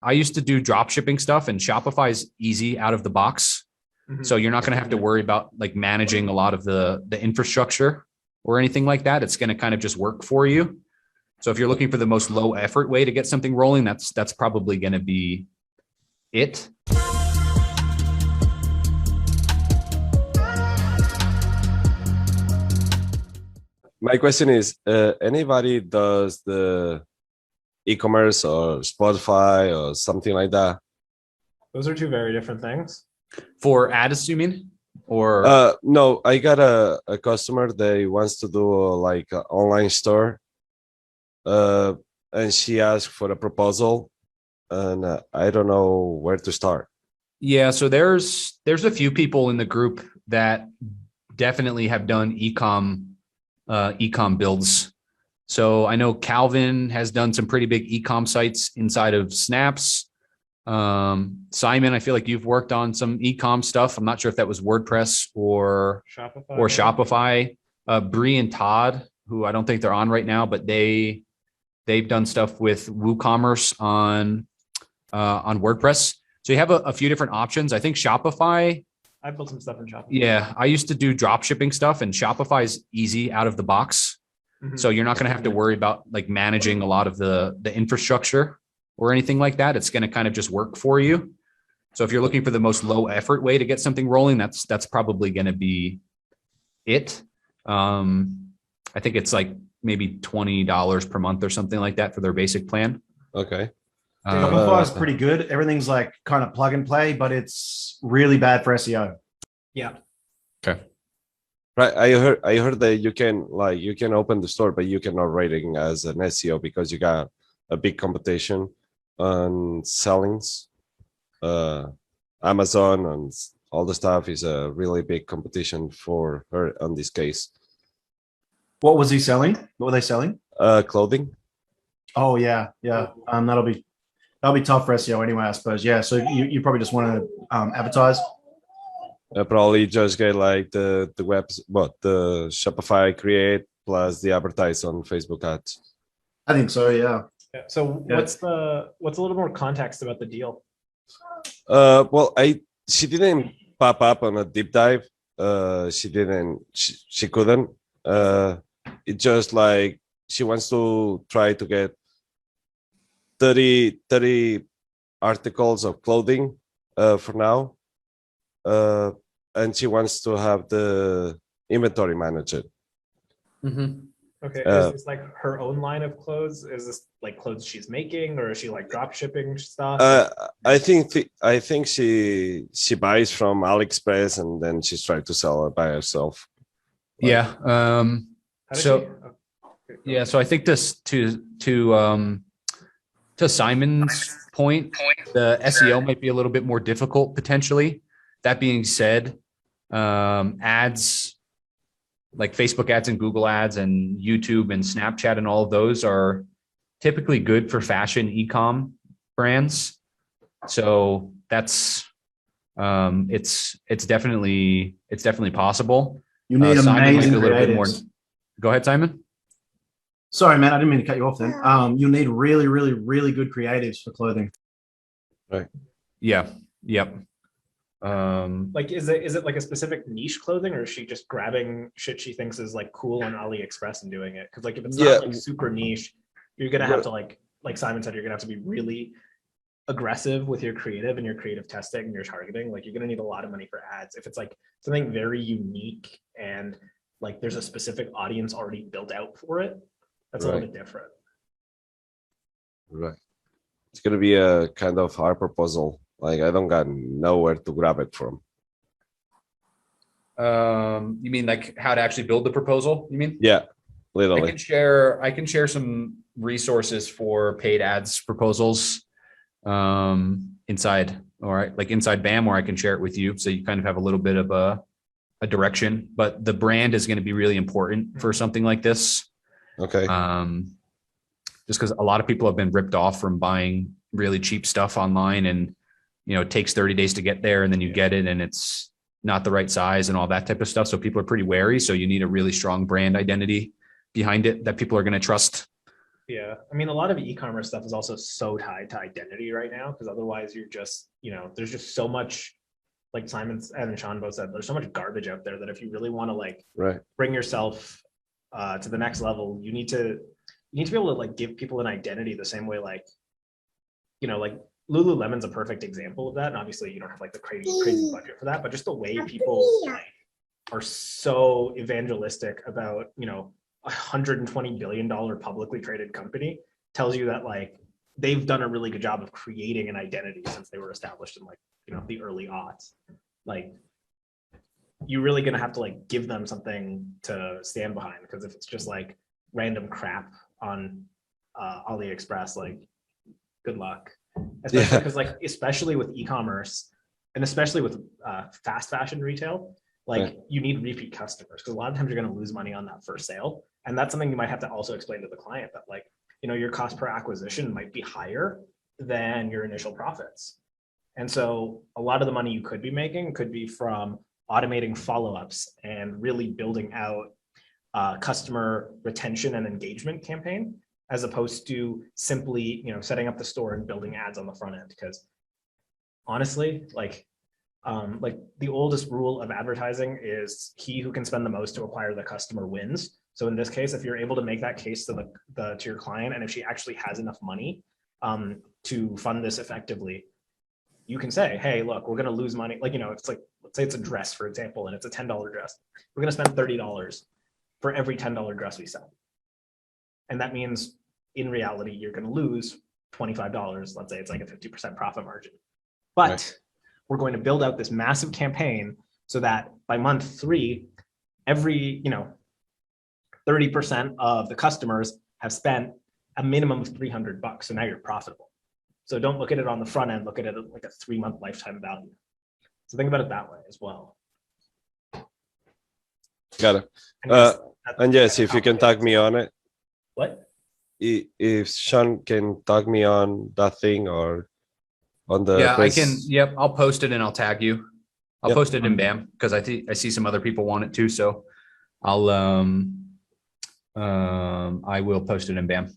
I used to do drop shipping stuff, and Shopify is easy out of the box. So you're not going to have to worry about like managing a lot of the infrastructure or anything like that. It's going to kind of just work for you. So if you're looking for the most low effort way to get something rolling, that's probably going to be it. My question is, anybody does the e-commerce or Spotify or something like that? Those are two very different things. For ads, you mean? Or no, I got a customer that wants to do like an online store, and she asked for a proposal, and I don't know where to start. Yeah, so there's a few people in the group that definitely have done ecom builds. So I know Calvin has done some pretty big ecom sites inside of Snaps. Simon, I feel like you've worked on some ecom stuff. I'm not sure if that was WordPress or Shopify. Bree and Todd, who I don't think they're on right now, but they've done stuff with WooCommerce on WordPress. So you have a few different options. I think Shopify. I built some stuff in Shopify. Yeah, I used to do drop shipping stuff, and Shopify is easy out of the box. So you're not going to have to worry about like managing a lot of the infrastructure or anything like that. It's going to kind of just work for you. So if you're looking for the most low effort way to get something rolling, that's probably going to be it. I think it's like maybe $20 per month or something like that for their basic plan. Okay. Shopify is pretty good. Everything's like kind of plug and play, but it's really bad for SEO. Yeah. Okay. Right. I heard that you can open the store, but you cannot rating as an SEO because you got a big competition on sellings. Amazon and all the stuff is a really big competition for her on this case. What was he selling? What were they selling? Clothing. Oh yeah. That'll be tough for SEO anyway, I suppose. Yeah. So you probably just want to advertise. Probably just get like the Shopify create plus the advertise on Facebook ads. I think so. Yeah. So what's a little more context about the deal? She didn't pop up on a deep dive. She couldn't. It just like she wants to try to get 30 articles of clothing for now. And she wants to have the inventory managed. Okay, is this like her own line of clothes? Is this like clothes she's making, or is she like drop shipping stuff? I think she buys from AliExpress and then she's trying to sell it by herself. Yeah. So I think this to Simon's point, the SEO might be a little bit more difficult potentially. That being said, ads like Facebook ads and Google ads and YouTube and Snapchat and all of those are typically good for fashion ecom brands. So that's it's definitely possible. You need amazing creatives. Go ahead, Simon. Sorry, man, I didn't mean to cut you off then. You need really, really, really good creatives for clothing. Right. Yeah. Yep. Like is it like a specific niche clothing, or is she just grabbing shit she thinks is like cool on AliExpress and doing it? Because like if it's not like super niche, you're gonna have to like Simon said, you're gonna have to be really aggressive with your creative and your creative testing and your targeting. Like you're gonna need a lot of money for ads. If it's like something very unique and like there's a specific audience already built out for it, that's a little bit different. Right. It's gonna be a kind of hard proposal. Like I don't got nowhere to grab it from. You mean like how to actually build the proposal? You mean? Yeah, literally. I can share some resources for paid ads proposals inside, all right, like inside BAM, or I can share it with you so you kind of have a little bit of a direction. But the brand is going to be really important for something like this. Okay. Just because a lot of people have been ripped off from buying really cheap stuff online, and it takes 30 days to get there, and then you get it and it's not the right size and all that type of stuff. So people are pretty wary. So you need a really strong brand identity behind it that people are going to trust. Yeah. I mean, a lot of e-commerce stuff is also so tied to identity right now, because otherwise you're just, there's just so much, like Simon and Sean both said, there's so much garbage out there that if you really want to like Right. bring yourself to the next level, you need to be able to like give people an identity the same way, like, like Lululemon's a perfect example of that. And obviously you don't have like the crazy budget for that, but just the way people like, are so evangelistic about, $120 billion publicly traded company tells you that like they've done a really good job of creating an identity since they were established in like, the early aughts. Like you're really going to have to like give them something to stand behind, because if it's just like random crap on AliExpress, like good luck. Especially because like, especially with e-commerce and especially with fast fashion retail, like you need repeat customers, because a lot of times you're going to lose money on that first sale. And that's something you might have to also explain to the client, that like, your cost per acquisition might be higher than your initial profits. And so a lot of the money you could be making could be from automating follow-ups and really building out customer retention and engagement campaign, as opposed to simply, setting up the store and building ads on the front end. Because honestly, like the oldest rule of advertising is he who can spend the most to acquire the customer wins. So in this case, if you're able to make that case to to your client, and if she actually has enough money to fund this effectively, you can say, hey, look, we're going to lose money. Like, it's like, let's say it's a dress, for example, and it's a $10 dress. We're going to spend $30 for every $10 dress we sell. And that means in reality, you're going to lose $25. Let's say it's like a 50% profit margin. But we're going to build out this massive campaign so that by month 3, every, 30% of the customers have spent a minimum of $300. So now you're profitable. So don't look at it on the front end, look at it like a 3-month lifetime value. So think about it that way as well. Got it. And yes, if you can tag me on it. What? If Sean can tag me on that thing or on the I can. Yep, I'll post it and I'll tag you. I'll post it in BAM, because I see some other people want it too. So I'll I will post it in BAM.